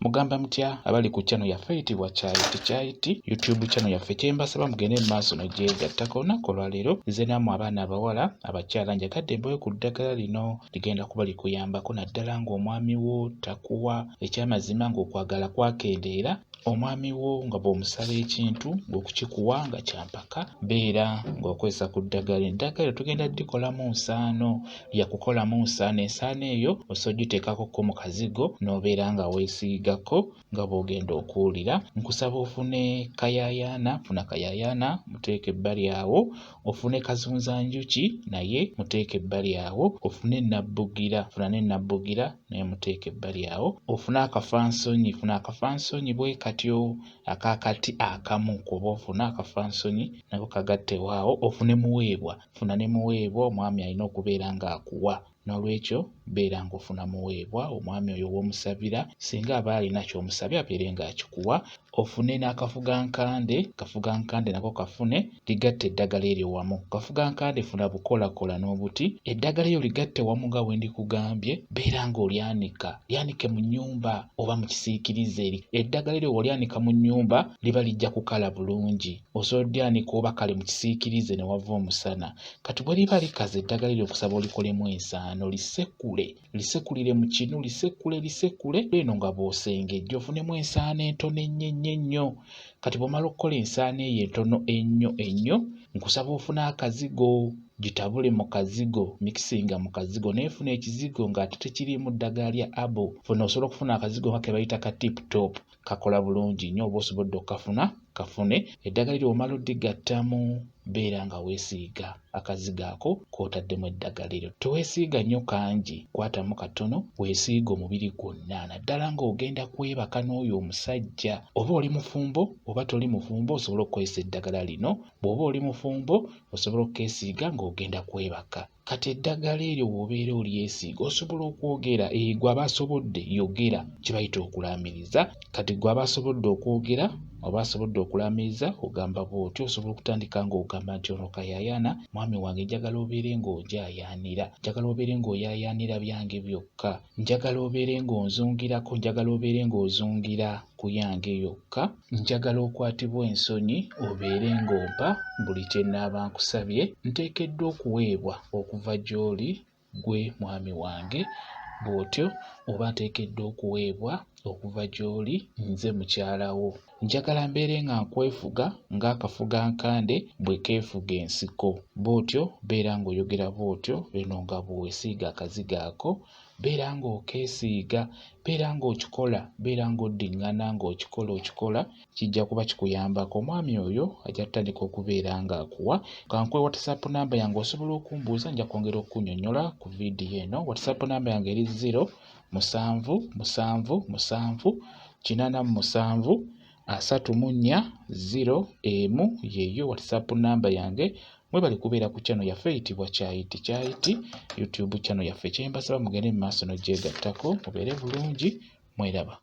Mugamba mutya abali ku channel yaffe eyitibwa Kyayiti YouTube channel yaffe kyembasaba mugende mu maaso n'ogyegattako olunaku olwaleero nze nammwe abaana abawala abakyala njagadde mboyo ku ddagala lino ligenda kuba likuyambako naddala ng'omwami wo takuwa ekyamazima ng'okwagala kwakendeera omwami wo nga bw'omusaba ekintu ng'okukikuwa nga kyampaka beera ng'okozesa ku ddagala. Eddagala tugenda ddikolamu nsaano yakukolamu nsaano, ensaano eyo osobola ogiteekako mu kazigo n'obeera nga weesiigako nga bw'ogenda okuwulira. Nkusaba ofune kayayaana, funa kayayaana muteeke ebbali awo, ofune kazunzanjuki naye muteeke ebbali awo, ofune nabbugira, funa n'ennabbugira naye muteeke ebbali awo, ofune akafansonyi, funa akafansonyi bwe katyo akakati akamu kuba ofuna akafansonyi nako kagatte waawo, ofune muweebwa, funa ne muweebwa omwami alina okubeera ng'akuwa. N'olwekyo beera ng'ofuna muweebwa omwami oyo w'omusabira singa aba alina ky'omusabye abeere ng'akikuwa. Ofune n'akafugankande, kafugankande nako kafune ligatte eddagala eryo wamu. Kafugankande funa bukolakola n'obuti, eddagala eryo ligatte wamu nga bwe ndikugambye, beera ng'olyanika, lyanike mu nnyumba oba mu kisiikirize eri. Eddagala eryo bw'olyanika mu nnyumba liba lijja kukala bulungi, osobola oddyanika oba kale mu kisiikirize ne wava omusana. Kati bwe liba likaze eddagala eryo okusaba olikolemu ensaano, lisekulire mu kinu, lisekule eno nga bw'osengejja ofunemu ensaano entono ennyo. Kati bw'omala okukola ensaano eyo entono ennyo nkusaba ofuna akazigo, gitabule mu kazigo, mikisinga mu kazigo, naye funa ekizigo ng'ate tekirimu ddagala lya abo. Osobola okufuna akazigo nga ke bayita ka tip-top, kakola bulungi nnyo. Oba osobodde okukafuna kafune. Eddagala eryo omala oddigattamu beera nga weesiiga akazigo ako k'otaddemu eddagala eryo. Teweesiiga nnyo kangi, kwatamu katono, weesiiga omubiri gwonna naddala ng'ogenda kwebaka n'oyo omusajja. Oba oli mufumbo oba toli mufumbo osobola okukozesa eddagala lino. Bw'oba oli mufumbo osobola okukeesiiga ng'ogenda kwebaka. Kati eddagala eryo bw'obeera olyesiiga osobola okwogera, gwe aba asobodde yogera, kye bayita okulaamiriza. Kati gwe aba asobodde okwogera oba asobodde okulaamiriza ogamba bw'otyo. Osobola okutandika ng'ogamba nti ono kayayaana, mwami wange njagala obeere ng'onjaayaanira, njagala obeere ng'oyaayaanira byange byokka, njagala obeere ng'onzungirako, njagala obeere ng'ozungira ku yange yokka, njagala okwatibwa ensonyi obeere ng'ompa buli kye nnaaba nkusabye. Nteekeddwa okuweebwa okuva gy'oli gwe mwami wange, bw'otyo oba nteekeddwa okuweebwa okuva gy'oli nze mukyala wo. Njagala mbeere nga nkwefuga ng'akafugankande bwe keefuga ensiko. Bw'otyo beera ng'oyogera bw'otyo eno nga bw'osiiga akazigo ako, beera ng'okeesiiga, beera ng'okikola, beera ng'oddiŋŋana ng'okikola, kijja kuba kikuyambako. Omwami oyo ajja kutandika okubeera ng'akuwa. Kankuwe WhatsApp namba yange osobola okumbuuza, nja kwongera okunnyonnyola ku vidiyo eno. WhatsApp namba yange eri 077873401 yeeyo WhatsApp namba yange. Mwebale kubeera ku channel yaffe eyitibwa Kyayiti YouTube channel yaffe kyembasaba mugende mu maaso n'ogyegattako mubeere bulungi, mweraba.